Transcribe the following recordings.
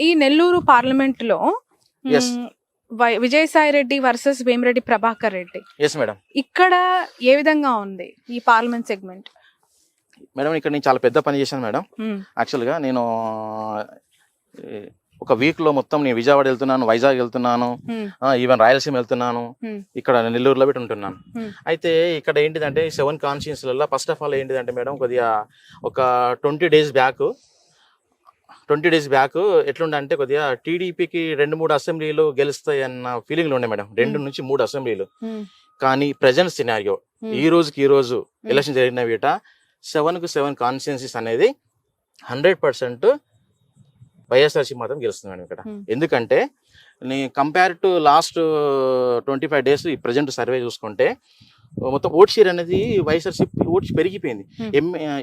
ఈ నెల్లూరు పార్లమెంట్ లో Vijayasai Reddy versus Vemireddy Prabhakar Reddy, madam ఇక్కడ ఏ విధంగా ఉంది ఈ పార్లమెంట్ సెగ్మెంట్? మేడం ఇక్కడ నేను చాలా పెద్ద పని చేశాను మేడం. యాక్చువల్గా నేను ఒక వీక్ లో మొత్తం నేను విజయవాడ వెళ్తున్నాను, వైజాగ్ వెళ్తున్నాను, ఈవెన్ రాయలసీమ వెళ్తున్నాను, ఇక్కడ నెల్లూరులో పెట్టి ఉంటున్నాను. అయితే ఇక్కడ ఏంటిదంటే 7 కాన్స్టిట్యూన్సీలలో ఫస్ట్ ఆఫ్ ఆల్ ఏంటిదంటే మేడం కొద్దిగా ఒక 20 డేస్ బ్యాక్ ఎట్లుండే కొద్దిగా టీడీపీకి 2-3 అసెంబ్లీలు గెలుస్తాయి అన్న ఫీలింగ్లు ఉండే మేడం, 2 నుంచి 3 అసెంబ్లీలు. కానీ ప్రజెంట్ సినారియో ఈ రోజు ఎలక్షన్ జరిగిన వీట 7 కాన్స్టిట్యున్సీస్ అనేది 100% వైఎస్ఆర్సీ మాత్రం గెలుస్తుంది మేడం ఇక్కడ. ఎందుకంటే కంపేర్ టు లాస్ట్ 25 డేస్ ఈ ప్రజెంట్ సర్వే చూసుకుంటే మొత్తం ఓట్ షేర్ అనేది వైఎస్ఆర్సీపీ ఓట్స్ పెరిగిపోయింది.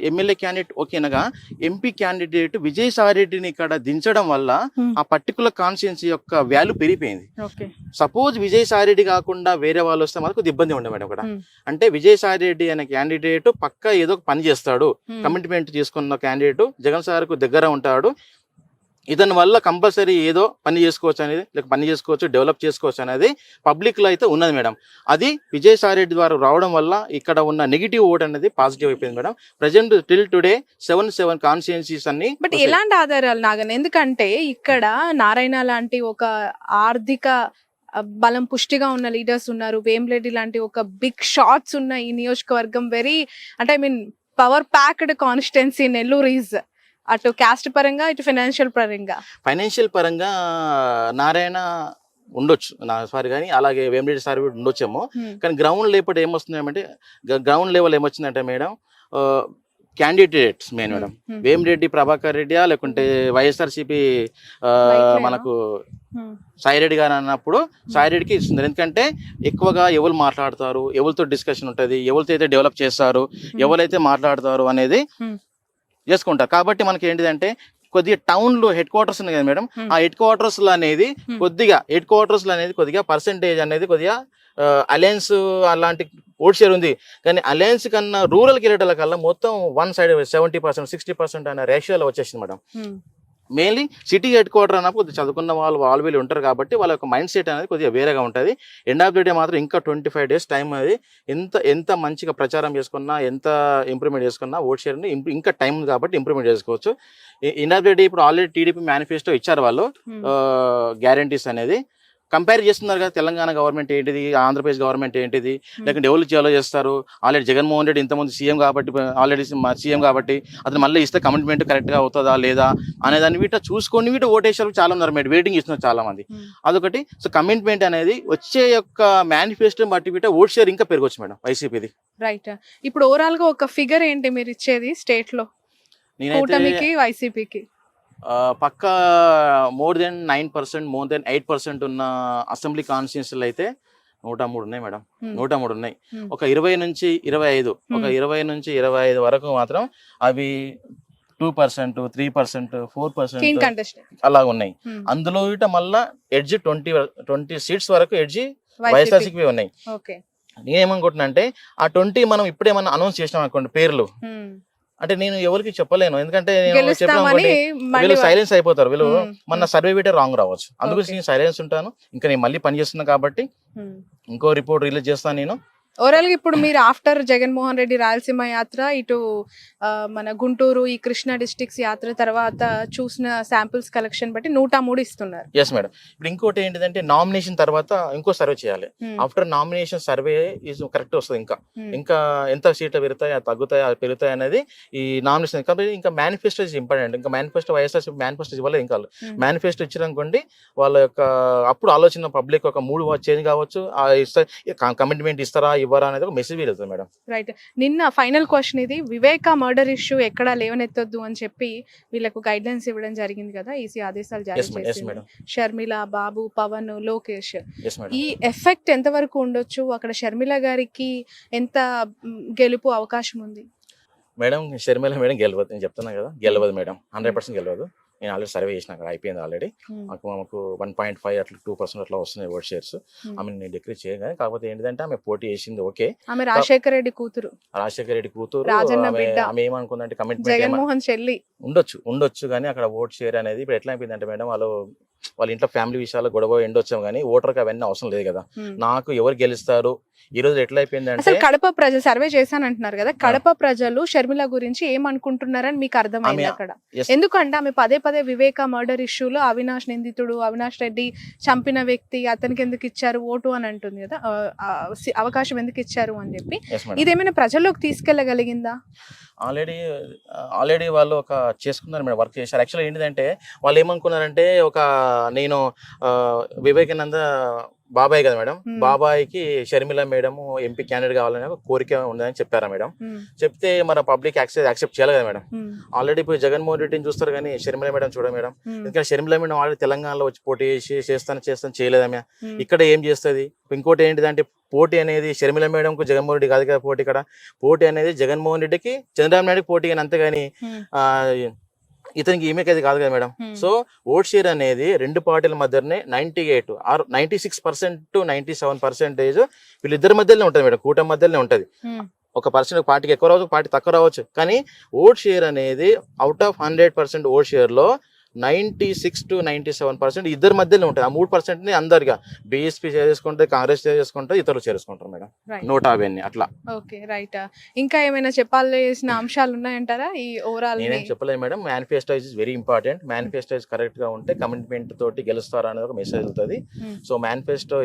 ఎమ్మెల్యే క్యాండిడేట్ ఓకేనగా ఎంపీ క్యాండిడేట్ విజయసాయి రెడ్డిని ఇక్కడ దించడం వల్ల ఆ పర్టికులర్ కాన్స్టిట్యున్సీ యొక్క వాల్యూ పెరిగిపోయింది. సపోజ్ విజయసాయి రెడ్డి కాకుండా వేరే వాళ్ళు వస్తే మాకు కొద్ది ఇబ్బంది ఉండే మేడం ఇక్కడ. అంటే విజయసాయి రెడ్డి అనే క్యాండిడేట్ పక్కా ఏదో ఒక పని చేస్తాడు, కమిట్మెంట్ చేసుకున్న క్యాండిడేట్, జగన్ సార్ కు దగ్గర ఉంటాడు, ఇతని వల్ల కంపల్సరీ ఏదో పని చేసుకోవచ్చు అనేది, లేక పని చేసుకోవచ్చు, డెవలప్ చేసుకోవచ్చు అనేది పబ్లిక్ లో అయితే ఉన్నది మేడం. అది విజయసాయి రెడ్డి ద్వారా రావడం వల్ల ఇక్కడ ఉన్న నెగిటివ్ ఓట్ అనేది పాజిటివ్ అయిపోయింది madam. Present till today 7 constituencies అన్ని. బట్ ఎలాంటి ఆధారాలు నాగన్? ఎందుకంటే ఇక్కడ నారాయణ లాంటి ఒక ఆర్థిక బలం పుష్టిగా ఉన్న లీడర్స్ ఉన్నారు, వేమిరెడ్డి లాంటి ఒక బిగ్ షాట్స్ ఉన్న ఈ నియోజకవర్గం అంటే I mean power packed constituency Nellore is. అటు క్యాస్ట్ పరంగా, ఇటు ఫైనాన్షియల్ పరంగా నారాయణ ఉండొచ్చు సారీ, కానీ అలాగే వేమిరెడ్డి సార్ ఉండొచ్చేమో. కానీ గ్రౌండ్ లేపటి ఏమొస్తుందంటే, గ్రౌండ్ లెవెల్ ఏమొచ్చిందంటే madam candidates main madam Vemireddy Prabhakar రెడ్డియా లేకుంటే వైఎస్ఆర్సీపీ మనకు సాయి రెడ్డి గారు అన్నప్పుడు సాయి రెడ్డికి ఇస్తుంది. ఎందుకంటే ఎక్కువగా ఎవరు మాట్లాడతారు, ఎవరితో డిస్కషన్ ఉంటుంది, ఎవరితో అయితే డెవలప్ చేస్తారు, ఎవరైతే మాట్లాడతారు అనేది చేసుకుంటారు. కాబట్టి మనకి ఏంటిదంటే కొద్దిగా టౌన్ లో హెడ్ క్వార్టర్స్ ఉన్నాయి కదా మేడం, ఆ హెడ్ క్వార్టర్స్ అనేది కొద్దిగా పర్సెంటేజ్ అనేది కొద్దిగా అలయన్స్ అలాంటి ఓట్ షేర్ ఉంది. కానీ అలయన్స్ కన్నా రూరల్ కిరీటాల కల్లా మొత్తం 1 సైడ్ 70%, 60% అనే రేషియోలో వచ్చేసింది madam. Mainly city head quarter అన్నప్పుడు కొద్దిగా చదువుకున్న వాళ్ళు వీళ్ళు ఉంటారు కాబట్టి వాళ్ళ యొక్క మైండ్ సెట్ అనేది కొద్దిగా వేరేగా ఉంటుంది. ఎండ్ ఆఫ్ ది డే మాత్రం ఇంకా 25 డేస్ టైం అనేది ఎంత మంచిగా ప్రచారం చేసుకున్నా, ఎంత ఇంప్రూవ్మెంట్ చేసుకున్నా ఓట్ షేర్ని ఇంకా టైం ఉంది కాబట్టి ఇంప్రూవ్మెంట్ చేసుకోవచ్చు. ఎండ్ ఆఫ్ ది డే ఇప్పుడు ఆల్రెడీ టీడీపీ మేనిఫెస్టో ఇచ్చారు వాళ్ళు, గ్యారంటీస్ అనేది కంపేర్ చేస్తున్నారు కదా, తెలంగాణ గవర్నమెంట్ ఏంటిది, ఆంధ్రప్రదేశ్ గవర్నమెంట్ ఏంటిది, లేకుంటే ఎవరు చేయాలో చేస్తారు. ఆల్రెడీ జగన్మోహన్ రెడ్డి ఇంతమంది సీఎం కాబట్టి అతను మళ్ళీ ఇస్తే కమిట్మెంట్ కరెక్ట్గా అవుతుందా లేదా అనేదాన్ని వీట చూసుకొని వీట ఓటేసారు చాలా ఉన్నారు మేడం, వెయిటింగ్ ఇస్తున్నారు చాలా మంది. అదొకటి. సో కమిట్మెంట్ అనేది వచ్చే యొక్క మేనిఫెస్టో బట్టి వీట ఓట్ షేర్ ఇంకా పెరగవచ్చు మేడం వైసీపీది. రైట్. ఇప్పుడు ఓవరాల్ గా ఒక ఫిగర్ ఏంటి మీరు ఇచ్చేది స్టేట్ లో కూటమికి వైసీపీకి? పక్కా మోర్ దెన్ 8% ఉన్న అసెంబ్లీ కాన్స్టిట్యున్సీలు అయితే 103 ఉన్నాయి మేడం, 103 ఉన్నాయి. ఒక 20 నుంచి 25 వరకు మాత్రం అవి 2%, 3%, 4% అలా ఉన్నాయి. అందులో ఇట మళ్ళా ఎడ్జ్ 20 సీట్స్ వరకు ఎడ్జ్ వైఎస్ఆర్సీపీ ఉన్నాయి. నేనేమనుకుంటున్నా అంటే ఆ 20 మనం ఇప్పుడేమన్నా అనౌన్స్ చేసినాం అనుకోండి పేర్లు, అంటే నేను ఎవరికి చెప్పలేను, ఎందుకంటే వీళ్ళు సైలెన్స్ అయిపోతారు, వీళ్ళు మన సర్వే వీటే రాంగ్ రావచ్చు. అందుకు నేను సైలెన్స్ ఉంటాను. ఇంకా నేను మళ్ళీ పని చేస్తున్నా కాబట్టి ఇంకో రిపోర్ట్ రిలీజ్ చేస్తాను నేను. ఓవరాల్ గా ఇప్పుడు మీరు ఆఫ్టర్ జగన్మోహన్ రెడ్డి రాయలసీమ యాత్ర, ఇటు మన గుంటూరు ఈ కృష్ణా డిస్ట్రిక్ట్స్ యాత్ర తర్వాత చూసిన శాంపిల్స్ కలెక్షన్ బట్టి 103 ఇస్తున్నారు. Yes madam. ఇప్పుడు ఇంకోటి ఏంటిదంటే నామినేషన్ తర్వాత ఇంకో సర్వే చేయాలి. After nomination survey is correct వస్తుంది. ఇంకా ఎంత సీట్లు పెరుగుతాయి, తగ్గుతాయి, పెరుగుతాయి అనేది ఈ నామినేషన్. కాబట్టి ఇంకా మేనిఫెస్టో ఇస్ ఇంపార్టెంట్. ఇంకా మేనిఫెస్టో వైఎస్ఆర్ మేనిఫెస్టో ఇవ్వలేదు. ఇంకా మేనిఫెస్టో ఇచ్చారనుకోండి వాళ్ళ యొక్క అప్పుడు ఆలోచన పబ్లిక్ ఒక మూడు చేంజ్ కావచ్చు, కమిట్మెంట్ ఇస్తారా ఇవ్వరా అనేది ఒక మెసేజ్ వెళ్తుంది మేడం. రైట్. నిన్న ఫైనల్ క్వశ్చన్ ఇది, వివేక మర్డర్ ఇష్యూ ఎక్కడా లేవనెత్తొద్దు అని చెప్పి వీళ్ళకు గైడ్ లైన్స్ ఇవ్వడం జరిగింది కదా, ఈసీ ఆదేశాలు జారీ చేసింది. షర్మిల, బాబు, పవన్, లోకేష్, ఈ ఎఫెక్ట్ ఎంత వరకు ఉండొచ్చు? అక్కడ షర్మిల గారికి ఎంత గెలుపు అవకాశం ఉంది? మేడం షర్మిల మేడం గెలవదు, నేను చెప్తున్నా కదా, గెలవదు మేడం, 100% గెలవదు. నేను ఆల్రెడీ సర్వే చేసిన అక్కడ అయిపోయింది ఆల్రెడీ. మాకు 1.5 అట్లా 2% అట్లా వస్తున్నాయి ఓట్ షేర్స్. ఆమె నేను డిగ్రీ చేయగానే, కాకపోతే ఏంటంటే ఆమె పోటీ చేసింది ఓకే. ఆమె రాజశేఖర రెడ్డి కూతురు, రాజన్న బిడ్డ. ఆమె ఏమనుకుందంటే కమిట్మెంట్ జగన్మోహన్ చెల్లి ఉండొచ్చు కానీ అక్కడ ఓట్ షేర్ అనేది ఇప్పుడు ఎట్లా అయిపోయిందంటే మేడం, వాళ్ళ ఇంట్లో ఫ్యామిలీ విషయాలు గొడవ ఎండొచ్చాము కానీ ఓటర్కి అవన్నీ అవసరం లేదు కదా. నాకు ఎవరు గెలుస్తారు ఈ రోజు ఎట్లా అయిపోయిందంటే, అసలు కడప ప్రజలు సర్వే చేశానంటున్నారు కదా, కడప ప్రజలు షర్మిల గురించి ఏమనుకుంటున్నారని మీకు అర్థమైంది అక్కడ? ఎందుకంటే ఆమె పదే పదే వివేక మర్డర్ ఇష్యూలో అవినాష్ నిందితుడు, అవినాష్ రెడ్డి చంపిన వ్యక్తి, అతనికి ఎందుకు ఇచ్చారు ఓటు అని అంటుంది కదా, అవకాశం ఎందుకు ఇచ్చారు అని చెప్పి. ఇదేమైనా ప్రజల్లోకి తీసుకెళ్లగలిగిందా? ఆల్రెడీ వాళ్ళు ఒక చేసుకున్నారు మేడం, వర్క్ చేశారు. యాక్చువల్గా ఏంటిదంటే వాళ్ళు ఏమనుకున్నారంటే, నేను వివేకానంద బాబాయ్ కదా మేడం, బాబాయ్కి షర్మిల మేడం ఎంపీ క్యాండిడేట్ కావాలనే కోరిక ఉందని చెప్పారా మేడం. చెప్తే మన పబ్లిక్ యాక్సెప్ట్ చేయాలి కదా మేడం. ఆల్రెడీ ఇప్పుడు జగన్మోహన్ రెడ్డిని చూస్తారు కానీ షర్మిల మేడం చూడ మేడం. ఎందుకంటే షర్మిల మేడం ఆల్రెడీ తెలంగాణలో వచ్చి పోటీ చేస్తాను చేయలేదమ్మ. ఇక్కడ ఏం చేస్తుంది? ఇంకోటి ఏంటిదంటే, పోటీ అనేది షర్మిల మేడంకు జగన్మోహన్ రెడ్డి కాదు కదా పోటీ. ఇక్కడ పోటీ అనేది జగన్మోహన్ రెడ్డికి చంద్రబాబు నాయుడుకి పోటీ కానీ, అంతేగాని ఇతనికి ఈమెకి అది కాదు కదా మేడం. సో ఓట్ షేర్ అనేది రెండు పార్టీల మధ్యనే 98 ఆర్ 96% to 97% వీళ్ళిద్దరి మధ్యలోనే ఉంటుంది మేడం, కూటమి మధ్యలోనే ఉంటుంది. ఒక పార్టీకి ఎక్కువ రావచ్చు, పార్టీ తక్కువ రావచ్చు, కానీ ఓట్ షేర్ అనేది అవుట్ ఆఫ్ 100% ఓట్ షేర్ లో 96 to 97% ఇద్దరి మధ్యలో ఉంటుంది. ఆ 3% అందరిగా బీఎస్పీ చేసుకుంటే, కాంగ్రెస్ చేసుకుంటే, ఇతరులు చేసుకుంటారు మేడం. 150 అట్లా. Okay, right. ఇంకా ఏమైనా చెప్పాల్సిన అంశాలు ఉన్నాయంటారా ఈ ఓవరాల్? నేనేం చెప్పలేదు madam. Manifesto is very important. Manifesto correct గా ఉంటే కమిట్మెంట్ తోటి గెలుస్తారా అనేది ఒక మెసేజ్ వెళ్తుంది. So manifesto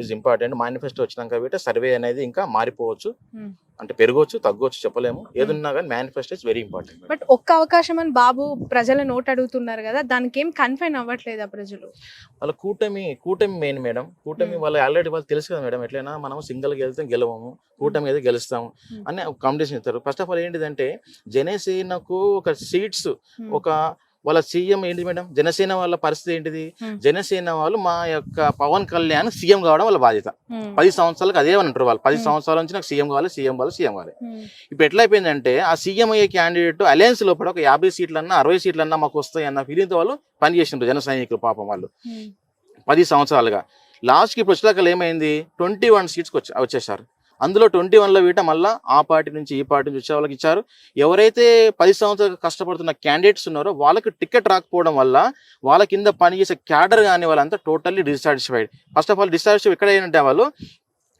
is important. Manifesto వచ్చినాక వీటి సర్వే అనేది ఇంకా మారిపోవచ్చు, అంటే పెరగవచ్చు తగ్గవచ్చు చెప్పలేము. ఏదున్నా కానీ manifesto is very important. But ఒక్క అవకాశం అని బాబు ప్రజల నోట్ అడుగుతున్నారు కదా, దానికి ఏం కన్ఫైన్ అవ్వట్లేదా ప్రజలు? వాళ్ళ కూటమి మెయిన్ మేడం. కూటమి వాళ్ళు ఆల్రెడీ వాళ్ళు తెలుసు కదా మేడం, ఎట్లయినా మనం సింగిల్ గెలిస్తే గెలవము, కూటమి అయితే గెలుస్తాము అని కాంపిటీషన్ ఇస్తారు. ఫస్ట్ ఆఫ్ ఆల్ ఏంటిదంటే, జనసేనకు ఒక సీట్స్, ఒక వాళ్ళ సీఎం ఏంటి మేడం, జనసేన వాళ్ళ పరిస్థితి ఏంటిది? జనసేన వాళ్ళు మా యొక్క పవన్ కళ్యాణ్ సీఎం కావడం వాళ్ళ బాధ్యత. 10 సంవత్సరాలకు అదే అని అంటారు వాళ్ళు. 10 సంవత్సరాల నుంచి నాకు సీఎం కావాలి. ఇప్పుడు ఎట్లా అయిపోయిందంటే, ఆ సీఎం అయ్యే క్యాండిడేట్ అలయన్స్ లోపల ఒక 50 సీట్లన్నా 60 సీట్లన్నా మాకు వస్తాయి అన్న ఫీలింగ్తో వాళ్ళు పనిచేసిండ్రు జన సైనికులు. పాపం వాళ్ళు 10 సంవత్సరాలుగా లాస్ట్కి ఇప్పుడు వచ్చేదాకా ఏమైంది, 21 సీట్స్కి వచ్చేసారు. అందులో 21లో వీట మళ్ళీ ఆ పార్టీ నుంచి ఈ పార్టీ నుంచి వచ్చే వాళ్ళకి ఇచ్చారు. ఎవరైతే 10 సంవత్సరాలు కష్టపడుతున్న క్యాండిడేట్స్ ఉన్నారో వాళ్ళకి టికెట్ రాకపోవడం వల్ల వాళ్ళ కింద పనిచేసే క్యాడర్ కానీ వాళ్ళంతా totally dissatisfied. First of all dissatisfied ఎక్కడ ఏంటంటే,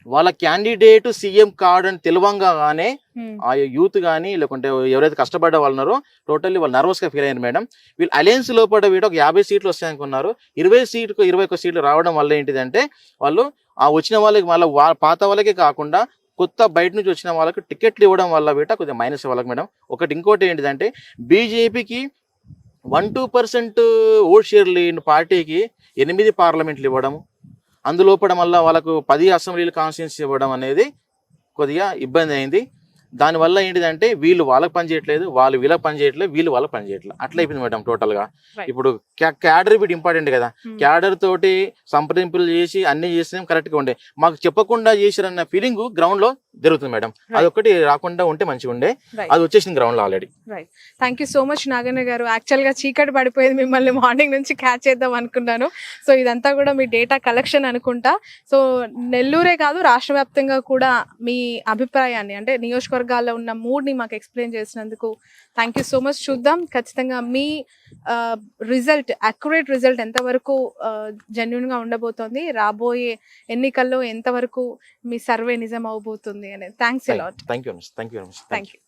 వాళ్ళ క్యాండిడేట్ సీఎం కార్డు అని తెలివంగానే ఆ యూత్ కానీ లేకుంటే ఎవరైతే కష్టపడ్డ వాళ్ళు ఉన్నారో టోటల్లీ వాళ్ళు నర్వస్ గా ఫీల్ అయ్యారు మేడం. వీళ్ళు అలయన్స్ లోపల వీటి ఒక 50 సీట్లు వస్తాయనుకున్నారు. 21 సీట్లు రావడం వల్ల ఏంటిదంటే, వాళ్ళు ఆ వచ్చిన వాళ్ళకి మళ్ళీ పాత వాళ్ళకే కాకుండా కొత్త బయట నుంచి వచ్చిన వాళ్ళకి టికెట్లు ఇవ్వడం వల్ల వీట కొద్దిగా మైనస్ వాళ్ళకి మేడం. ఇంకోటి ఏంటిదంటే, బీజేపీకి 1-2% ఓట్ షేర్ లేని పార్టీకి 8 పార్లమెంట్లు ఇవ్వడం, అందులోపడం వల్ల వాళ్ళకు 10 అసెంబ్లీలు కాన్స్టిట్యూన్సీ ఇవ్వడం అనేది కొద్దిగా ఇబ్బంది అయింది. దానివల్ల ఏంటిదంటే, వీళ్ళు వాళ్ళకి పని చేయట్లేదు, వాళ్ళు వీళ్ళకి పని చేయట్లేదు, వీళ్ళు వాళ్ళకి పని చేయట్లేదు, అట్లా అయిపోయింది మేడం టోటల్ గా. ఇప్పుడు క్యాడర్ బిట్ ఇంపార్టెంట్ కదా, క్యాడర్ తోటి సంప్రదింపులు చేసి అన్ని చేసినా కరెక్ట్ గా ఉండే, మాకు చెప్పకుండా చేసిరన్న ఫీలింగ్ గ్రౌండ్ లో జరుగుతుంది మేడం. అదొకటి రాకుండా ఉంటే మంచిగా ఉండే, అది వచ్చేసింది గ్రౌండ్ లో already. Thank you so much Naganna గారు. యాక్చువల్ గా చీకటి పడిపోయింది, మిమ్మల్ని మార్నింగ్ నుంచి క్యాచ్ చేద్దాం అనుకున్నాను. సో ఇదంతా కూడా మీ డేటా కలెక్షన్ అనుకుంటా. సో నెల్లూరే కాదు, రాష్ట్ర వ్యాప్తంగా కూడా మీ అభిప్రాయాన్ని, అంటే నియోజకవర్గాల్లో ఉన్న మూడ్ని మాకు ఎక్స్ప్లెయిన్ చేసినందుకు థ్యాంక్ యూ సో మచ్. చూద్దాం ఖచ్చితంగా మీ రిజల్ట్, అక్యురేట్ రిజల్ట్ ఎంతవరకు జెన్యున్ గా ఉండబోతోంది, రాబోయే ఎన్నికల్లో ఎంతవరకు మీ సర్వే నిజం అవబోతుంది అనేది. Thanks a lot. Thank you.